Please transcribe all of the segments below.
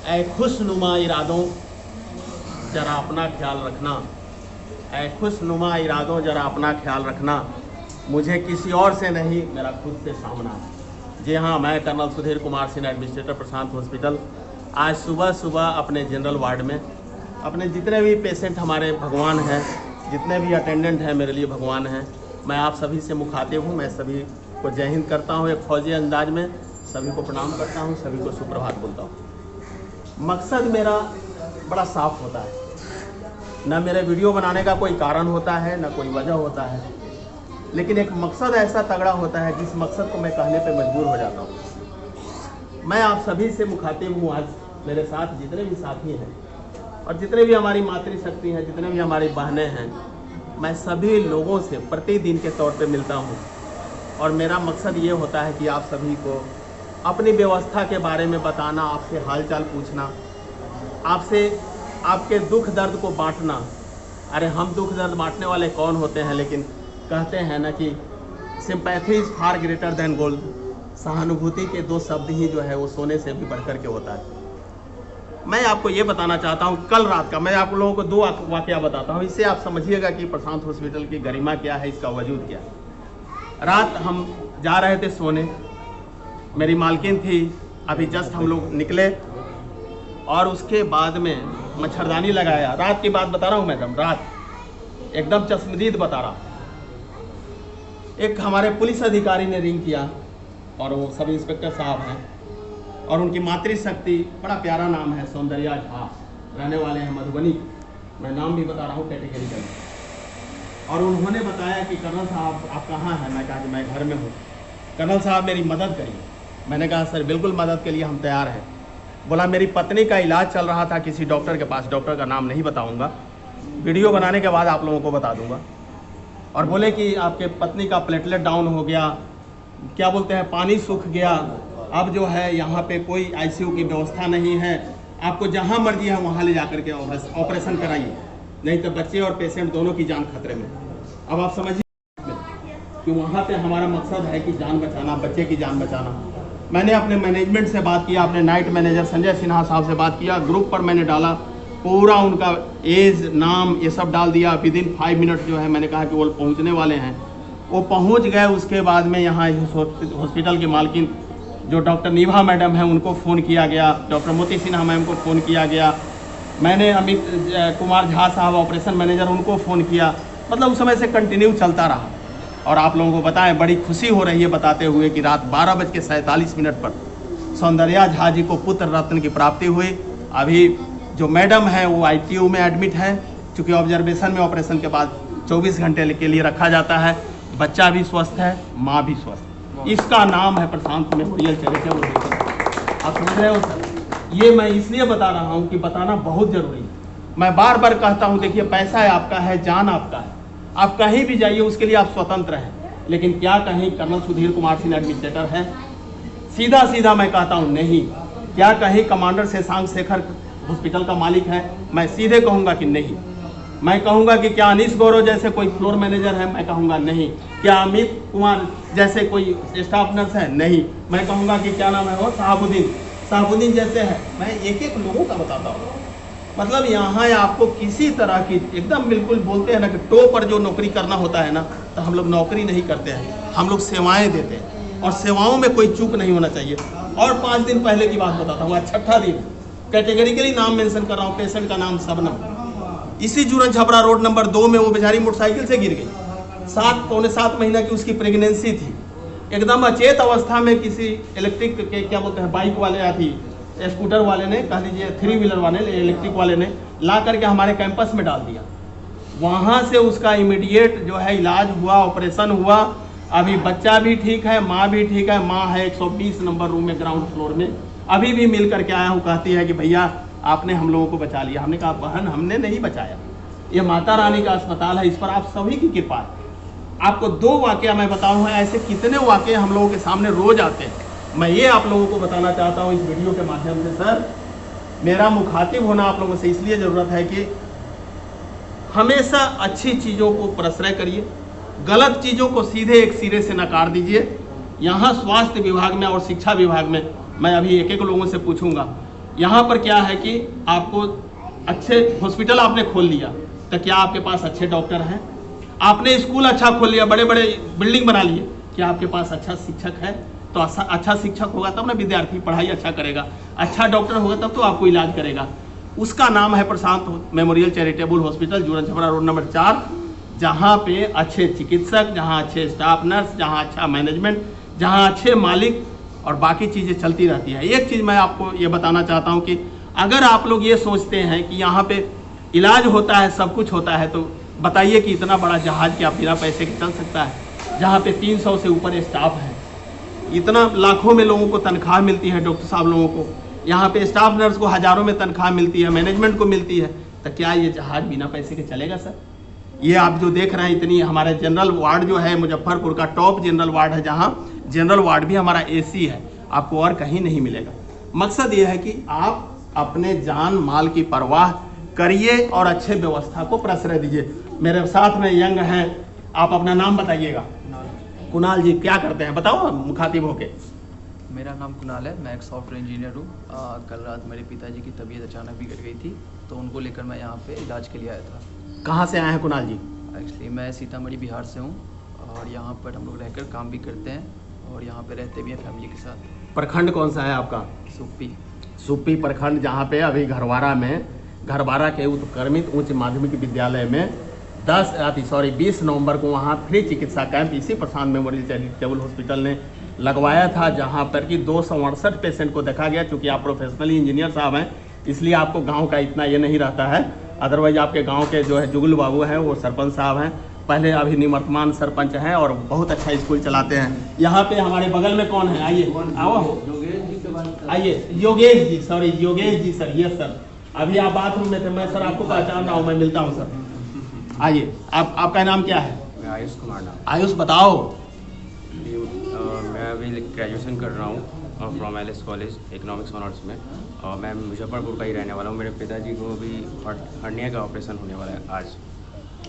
ऐ खुशनुमा इरादों जरा अपना ख्याल रखना, ऐ खुशनुमा इरादों जरा अपना ख्याल रखना, मुझे किसी और से नहीं मेरा खुद से सामना। जी हाँ, मैं कर्नल सुधीर कुमार सिंह, एडमिनिस्ट्रेटर प्रशांत हॉस्पिटल, आज सुबह सुबह अपने जनरल वार्ड में अपने जितने भी पेशेंट हमारे भगवान हैं, जितने भी अटेंडेंट हैं मेरे लिए भगवान हैं। मैं आप सभी से मुखातिब हूँ, मैं सभी को जय हिंद करता हूँ, एक फौजी अंदाज में सभी को प्रणाम करता हूँ, सभी को सुप्रभात बोलता हूँ। मकसद मेरा बड़ा साफ होता है, न मेरे वीडियो बनाने का कोई कारण होता है, न कोई वजह होता है, लेकिन एक मकसद ऐसा तगड़ा होता है जिस मकसद को मैं कहने पे मजबूर हो जाता हूँ। मैं आप सभी से मुखातिब हूँ, आज मेरे साथ जितने भी साथी हैं और जितने भी हमारी मातृशक्ति हैं, जितने भी हमारी बहनें हैं, मैं सभी लोगों से प्रतिदिन के तौर पे मिलता हूँ और मेरा मकसद ये होता है कि आप सभी को अपनी व्यवस्था के बारे में बताना, आपसे हालचाल पूछना, आपसे आपके दुख दर्द को बांटना। अरे हम दुख दर्द बांटने वाले कौन होते हैं, लेकिन कहते हैं ना कि sympathy is far greater than gold. सहानुभूति के दो शब्द ही जो है वो सोने से भी बढ़कर के होता है। मैं आपको ये बताना चाहता हूँ, कल रात का मैं आप लोगों को दो वाकया बताता हूँ, इससे आप समझिएगा कि प्रशांत हॉस्पिटल की गरिमा क्या है, इसका वजूद क्या है। रात हम जा रहे थे सोने, मेरी मालकिन थी, अभी जस्ट हम लोग निकले और उसके बाद में मच्छरदानी लगाया। रात की बात बता रहा हूँ मैडम, रात एकदम चश्मदीद बता रहा। एक हमारे पुलिस अधिकारी ने रिंग किया और वो सब इंस्पेक्टर साहब हैं और उनकी मातृशक्ति, बड़ा प्यारा नाम है, सौंदर्या झा, रहने वाले हैं मधुबनी, मैं नाम भी बता रहा हूँ कैटेगरिकल। और उन्होंने बताया कि कर्नल साहब आप कहाँ हैं? मैं कहा कि मैं घर में हूँ। कर्नल साहब मेरी मदद करिए। मैंने कहा सर बिल्कुल मदद के लिए हम तैयार हैं। बोला मेरी पत्नी का इलाज चल रहा था किसी डॉक्टर के पास, डॉक्टर का नाम नहीं बताऊँगा, वीडियो बनाने के बाद आप लोगों को बता दूँगा। और बोले कि आपके पत्नी का प्लेटलेट डाउन हो गया, क्या बोलते हैं, पानी सूख गया, अब जो है यहाँ पे कोई आईसीयू की व्यवस्था नहीं है, आपको जहाँ मर्जी है वहाँ ले जाकर के ऑपरेशन कराइए, नहीं तो बच्चे और पेशेंट दोनों की जान खतरे में। अब आप समझिए कि वहाँ पे हमारा मकसद है कि जान बचाना, बच्चे की जान बचाना। मैंने अपने मैनेजमेंट से बात किया, अपने नाइट मैनेजर संजय सिन्हा साहब से बात किया, ग्रुप पर मैंने डाला, पूरा उनका एज, नाम ये सब डाल दिया। विदिन 5 मिनट जो है मैंने कहा कि वो पहुँचने वाले हैं, वो पहुँच गए। उसके बाद में यहाँ हॉस्पिटल की मालकिन जो डॉक्टर नीभा मैडम हैं उनको फ़ोन किया गया, डॉक्टर मोती सिन्हा मैम को फ़ोन किया गया, मैंने अमित कुमार झा साहब ऑपरेशन मैनेजर उनको फ़ोन किया। मतलब उस समय से कंटिन्यू चलता रहा। और आप लोगों को बताएं, बड़ी खुशी हो रही है बताते हुए कि रात 12:47 पर सौंदर्या झा जी को पुत्र रत्न की प्राप्ति हुई। अभी जो मैडम है वो ITU में एडमिट है, चूँकि ऑब्जर्वेशन में ऑपरेशन के बाद 24 घंटे के लिए रखा जाता है। बच्चा भी स्वस्थ है, माँ भी स्वस्थ। इसका नाम है प्रशांत मेमोरियल चैरिटेबल सोसाइटी। आप समझ रहे हो सर? ये मैं इसलिए बता रहा हूँ कि बताना बहुत ज़रूरी है। मैं बार बार कहता हूँ, देखिए पैसा है आपका है, जान आपका है, आप कहीं भी जाइए उसके लिए आप स्वतंत्र हैं। लेकिन क्या कहीं कर्नल सुधीर कुमार सिंह एडमिनिस्ट्रेटर है? सीधा सीधा मैं कहता हूँ नहीं। क्या कहीं कमांडर शशांक शेखर हॉस्पिटल का मालिक है? मैं सीधे कहूँगा कि नहीं। मैं कहूँगा कि क्या अनीश गौरव जैसे कोई फ्लोर मैनेजर है? मैं कहूँगा नहीं। क्या अमित कुमार जैसे कोई स्टाफ नर्स है? नहीं। मैं कहूँगा कि क्या नाम है वो, साहबुद्दीन जैसे है? मैं एक एक लोगों का बताता हूँ। मतलब यहाँ आपको किसी तरह की एकदम बिल्कुल बोलते हैं ना कि टो पर जो नौकरी करना होता है ना, तो हम लोग नौकरी नहीं करते हैं, हम लोग सेवाएं देते हैं और सेवाओं में कोई चूक नहीं होना चाहिए। और 5 दिन पहले की बात बताता हूँ, आज 6ठा दिन, कैटेगरिकली नाम मेंशन कर रहा हूँ, पेशेंट का नाम शबनम। इसी जूरन छपरा रोड नंबर 2 में वो बेचारी मोटरसाइकिल से गिर गई। 7-7 महीना की उसकी प्रेगनेंसी थी। एकदम अचेत अवस्था में किसी इलेक्ट्रिक के क्या बोलते हैं, बाइक वाले या थी स्कूटर वाले ने, कह लीजिए 3 व्हीलर वाले, इलेक्ट्रिक वाले ने ला करके हमारे कैंपस में डाल दिया। वहाँ से उसका इमीडिएट जो है इलाज हुआ, ऑपरेशन हुआ। अभी बच्चा भी ठीक है, माँ भी ठीक है। माँ है 120 नंबर रूम में, ग्राउंड फ्लोर में। अभी भी मिल करके आया हूँ, कहती है कि भैया आपने हम लोगों को बचा लिया। हमने कहा बहन हमने नहीं बचाया, ये माता रानी का अस्पताल है, इस पर आप सभी की कृपा है। आपको 2 वाकया मैं बताऊँ, ऐसे कितने वाकये हम लोगों के सामने रोज आते हैं। मैं ये आप लोगों को बताना चाहता हूँ इस वीडियो के माध्यम से। सर मेरा मुखातिब होना आप लोगों से इसलिए ज़रूरत है कि हमेशा अच्छी चीज़ों को प्रश्रय करिए, गलत चीज़ों को सीधे एक सिरे से नकार दीजिए। यहाँ स्वास्थ्य विभाग में और शिक्षा विभाग में मैं अभी एक एक लोगों से पूछूंगा, यहाँ पर क्या है कि आपको अच्छे हॉस्पिटल आपने खोल लिया तो क्या आपके पास अच्छे डॉक्टर हैं? आपने स्कूल अच्छा खोल लिया, बड़े बड़े बिल्डिंग बना लिए, क्या आपके पास अच्छा शिक्षक है? तो अच्छा शिक्षक होगा तब ना विद्यार्थी पढ़ाई अच्छा करेगा, अच्छा डॉक्टर होगा तब तो आपको इलाज करेगा। उसका नाम है Prashant memorial charitable hospital, Juran Chhapra road number 4, जहाँ पे अच्छे चिकित्सक, जहाँ अच्छे स्टाफ नर्स, जहाँ अच्छा मैनेजमेंट, जहाँ अच्छे मालिक और बाकी चीज़ें चलती रहती है। एक चीज़ मैं आपको ये बताना चाहता हूँ कि अगर आप लोग ये सोचते हैं कि यहाँ पे इलाज होता है, सब कुछ होता है, तो बताइए कि इतना बड़ा जहाज़ क्या बिना पैसे के चल सकता है, जहाँ पे 300 से ऊपर स्टाफ है, इतना लाखों में लोगों को तनख्वाह मिलती है, डॉक्टर साहब लोगों को, यहाँ पे स्टाफ नर्स को हज़ारों में तनख्वाह मिलती है, मैनेजमेंट को मिलती है, तो क्या ये जहाज़ बिना पैसे के चलेगा सर? ये आप जो देख रहे हैं इतनी, हमारे जनरल वार्ड जो है मुजफ्फरपुर का टॉप जनरल वार्ड है, जहाँ जनरल वार्ड भी हमारा AC है, आपको और कहीं नहीं मिलेगा। मकसद ये है कि आप अपने जान माल की परवाह करिए और अच्छे व्यवस्था को प्रश्रय दीजिए। मेरे साथ में यंग हैं, आप अपना नाम बताइएगा। कुणाल जी, क्या करते हैं बताओ मुखातिब होके। मेरा नाम कुणाल है, मैं एक सॉफ्टवेयर इंजीनियर हूँ। कल रात मेरे पिताजी की तबीयत अचानक बिगड़ गई थी, तो उनको लेकर मैं यहाँ पे इलाज के लिए आया था। कहाँ से आए हैं कुणाल जी? एक्चुअली मैं सीतामढ़ी बिहार से हूँ और यहाँ पर हम लोग रहकर काम भी करते हैं और यहाँ पे रहते भी हैं फैमिली के साथ। प्रखंड कौन सा है आपका? सुप्पी प्रखंड, जहाँ पे अभी घरवारा के उत्क्रमित उच्च माध्यमिक विद्यालय में 20 नवंबर को वहाँ फ्री चिकित्सा कैंप इसी प्रशांत मेमोरियल चैरिटेबल हॉस्पिटल ने लगवाया था, जहाँ पर कि 268 पेशेंट को देखा गया। चूँकि आप प्रोफेशनली इंजीनियर साहब हैं, इसलिए आपको गांव का इतना ये नहीं रहता है। अदरवाइज आपके गांव के जो है जुगल बाबू हैं, वो सरपंच साहब हैं, पहले अभी निवर्तमान सरपंच हैं और बहुत अच्छा स्कूल चलाते हैं। यहाँ पे हमारे बगल में कौन है? आइए, आओ, आइए, Yogesh ji, sorry Yogesh ji sir, yes sir, अभी आप बाथरूम में थे, मैं सर आपको पहचान रहा हूँ, मैं मिलता हूँ सर। आइए, आपका नाम क्या है? मैं आयुष कुमार नाम। आयुष बताओ। मैं अभी ग्रेजुएशन कर रहा हूँ from LS college economics honours में, और मैं मुजफ्फरपुर का ही रहने वाला हूँ। मेरे पिताजी को भी हर्निया का ऑपरेशन होने वाला है आज।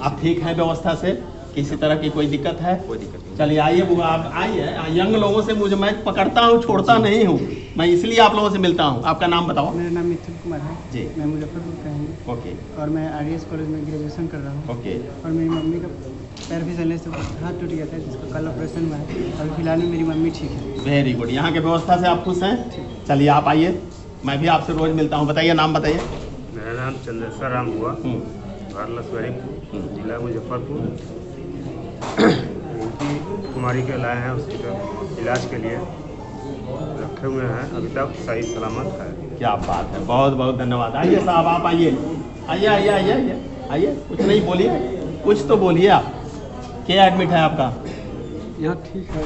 आप ठीक हैं व्यवस्था से? किसी तरह की कोई दिक्कत है? कोई दिक्कत नहीं। चलिए आइए बुआ, आप आइए। यंग लोगों से मैं पकड़ता हूँ, छोड़ता नहीं हूँ, मैं इसलिए आप लोगों से मिलता हूँ। आपका नाम बताओ। मेरा नाम मिथुन कुमार है जी, मैं मुजफ्फरपुर का हूँ। ओके और मैं RDS कॉलेज में ग्रेजुएशन कर रहा हूँ। ओके। और मेरी मम्मी का पैर फिसलने से हाथ टूट गया था, जिसका कल ऑपरेशन हुआ है, और फिलहाल में मेरी मम्मी ठीक है। Very good. यहाँ के व्यवस्था से आप खुश हैं? चलिए आप आइए, मैं भी आपसे रोज मिलता हूँ। बताइए, नाम बताइए। मेरा नाम चंद्रेश्वर राम हुआ, जिला मुजफ्फरपुर। उनकी कुमारी के लाए हैं हॉस्पिटल इलाज के लिए, रखे हुए हैं, अभी तक सही सलामत है। क्या बात है, बहुत बहुत धन्यवाद। आइए साहब, आप आइए, आइए आइए आइए आइए आइए, कुछ नहीं बोलिए, कुछ तो बोलिए आप। क्या एडमिट है आपका? यहाँ ठीक है,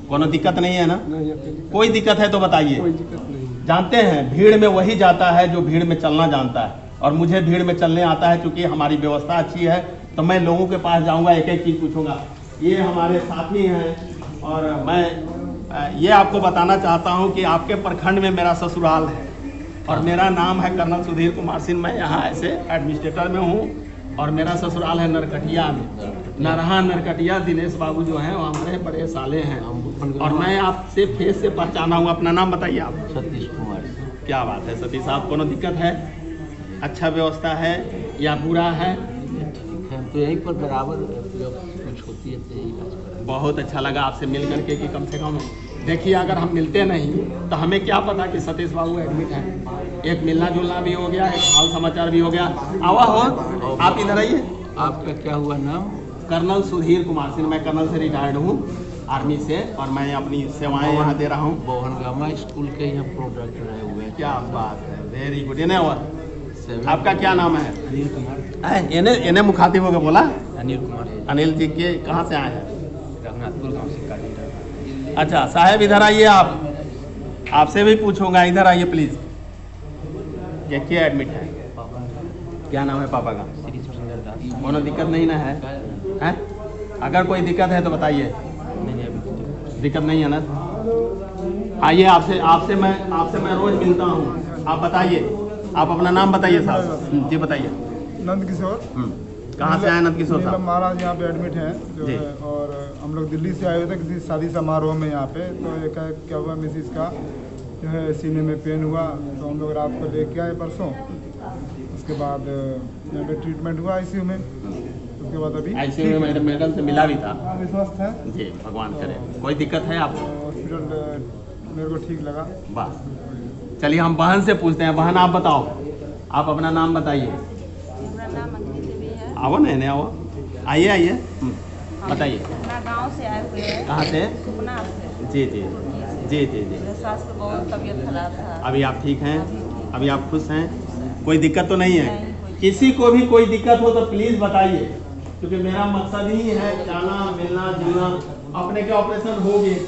कोनो दिक्कत नहीं है ना? नहीं, कोई दिक्कत है तो बताइए। कोई दिक्कत नहीं। जानते हैं, भीड़ में वही जाता है जो भीड़ में चलना जानता है, और मुझे भीड़ में चलने आता है। क्योंकि हमारी व्यवस्था अच्छी है, तो मैं लोगों के पास जाऊंगा, एक एक चीज़ पूछूंगा। ये हमारे साथी हैं, और मैं ये आपको बताना चाहता हूं कि आपके प्रखंड में मेरा ससुराल है, और मेरा नाम है कर्नल सुधीर कुमार सिंह। मैं यहाँ ऐसे एडमिनिस्ट्रेटर में हूँ, और मेरा ससुराल है नरकटिया में, नरकटिया। दिनेश बाबू जो हैं वो हमारे बड़े साले हैं, और मैं आपसे फेस से पहचाना हूँ। अपना नाम बताइए आप। सतीश कुमार। क्या बात है सतीश साहब, कोनो दिक्कत है? अच्छा व्यवस्था है या बुरा है? तो यहीं पर बराबर जब कुछ होती है तो यही बात करें। बहुत अच्छा लगा आपसे मिल करके कि कम से कम देखिए, अगर हम मिलते नहीं तो हमें क्या पता कि सतीश बाबू एडमिट हैं। एक मिलना जुलना भी हो गया, एक हाल समाचार भी हो गया। आवा हो, आप इधर आइए। आपका क्या हुआ नाम? कर्नल सुधीर कुमार सिंह। मैं कर्नल से रिटायर्ड हूँ आर्मी से, और मैं अपनी सेवाएं यहाँ दे रहा हूँ। बोहनगामा स्कूल के यहाँ प्रोडक्ट रहे हुए। क्या बात है, वेरी गुड। इन्हें और आपका क्या नाम है? अनिल कुमार। इन्हें मुखातिब होकर बोला। अनिल कुमार। अनिल जी के कहाँ से आए हैं? रघुनाथपुर गाँव से काली। अच्छा साहब, इधर आइए। आप आपसे भी पूछूंगा, इधर आइए प्लीज। ये क्या एडमिट है? क्या नाम है पापा का? श्री सुरेंद्र दास। कोनो दिक्कत नहीं ना है? हैं? अगर कोई दिक्कत है तो बताइए। नहीं, अभी दिक्कत नहीं है ना? आइए, आपसे मैं रोज मिलता हूँ। आप बताइए, आप अपना नाम बताइए साहब जी, बताइए। नंद किशोर। कहाँ से आए नंद किशोर नीलम साहब? महाराज यहाँ पे एडमिट हैं जो जी। है, और हम लोग दिल्ली से आए हुए थे किसी शादी समारोह में यहाँ पे। तो एक क्या हुआ, मिसिस का जो है सीने में पेन हुआ, तो हम लोग रात को लेके आए परसों। उसके बाद यहाँ पे ट्रीटमेंट हुआ आईसीयू में। उसके बाद अभी आईसीयू में मेडल से मिला भी था। हाँ, अभी स्वस्थ है। जी भगवान करे। कोई दिक्कत है आपको? हॉस्पिटल मेरे को ठीक लगा। बस चलिए हम बहन से पूछते हैं। बहन आप बताओ, आप अपना नाम बताइए। मेरा नाम अंजलि देवी है। आओ ना, इन्हें आओ, आइए आइए, बताइए। अपना गांव से आए हुए हैं। कहाँ से? सुपना से। जी जी जी जी जी। मेरे सास को बहुत तबीयत खराब था। अभी आप ठीक हैं? अभी ठीक। अभी आप खुश हैं? कोई दिक्कत तो नहीं है? नहीं, कोई किसी को भी कोई दिक्कत हो तो प्लीज बताइए, क्योंकि मेरा मकसद ही है जाना मिलना जुलना। अपने के ऑपरेशन हो गए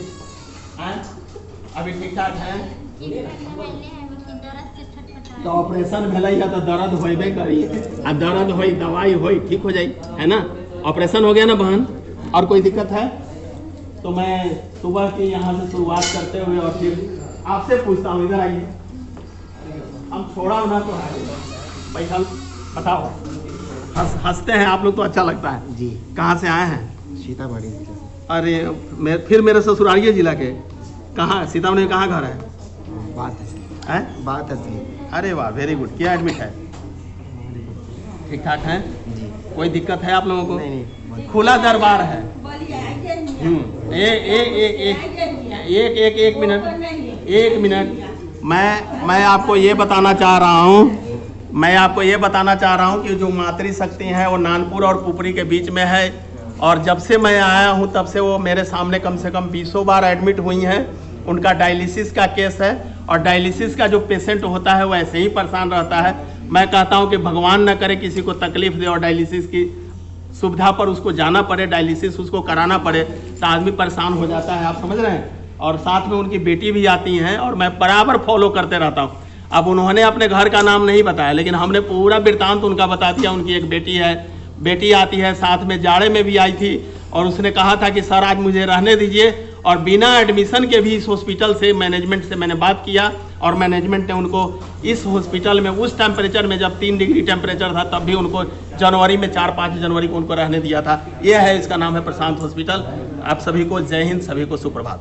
हैं? अभी ठीक ठाक हैं? तो ऑपरेशन भेल है तो दर्द होबे करी, आ दर्द होई दवाई होई ठीक हो जाई, है ना? ऑपरेशन हो गया ना बहन? और कोई दिक्कत है? तो मैं सुबह की यहाँ से शुरुआत करते हुए और फिर आपसे पूछता हूँ। इधर आइए, हम छोड़ा ना तो पैसा बताओ। हंसते हैं आप लोग तो अच्छा लगता है जी। कहाँ से आए हैं? सीतामढ़ी। अरे फिर मेरे ससुरालिये जिला के। कहाँ? सीतामढ़ी में कहाँ घर है? बात है। अरे वाह, वेरी गुड। क्या एडमिट है? ठीक ठाक है जी। कोई दिक्कत है आप लोगों को? नहीं। खुला दरबार है। एक मिनट मैं आपको ये बताना चाह रहा हूँ कि जो मातृशक्ति है वो नानपुर और पुपरी के बीच में है। और जब से मैं आया हूँ तब से वो मेरे सामने कम से कम 20 बार एडमिट हुई हैं। उनका डायलिसिस का केस है, और डायलिसिस का जो पेशेंट होता है वो ऐसे ही परेशान रहता है। मैं कहता हूँ कि भगवान न करे किसी को तकलीफ दे और डायलिसिस की सुविधा पर उसको जाना पड़े, डायलिसिस उसको कराना पड़े, तो आदमी परेशान हो जाता है। आप समझ रहे हैं? और साथ में उनकी बेटी भी आती हैं और मैं बराबर फॉलो करते रहता हूँ। अब उन्होंने अपने घर का नाम नहीं बताया, लेकिन हमने पूरा वृत्तांत उनका बता दिया। उनकी एक बेटी है, बेटी आती है, साथ में जाड़े में भी आई थी, और उसने कहा था कि सर आज मुझे रहने दीजिए। और बिना एडमिशन के भी इस हॉस्पिटल से मैनेजमेंट से मैंने बात किया, और मैनेजमेंट ने उनको इस हॉस्पिटल में उस टेम्परेचर में जब 3 डिग्री टेम्परेचर था तब भी उनको जनवरी में 4-5 जनवरी को उनको रहने दिया था। यह है, इसका नाम है प्रशांत हॉस्पिटल। आप सभी को जय हिंद, सभी को सुप्रभात।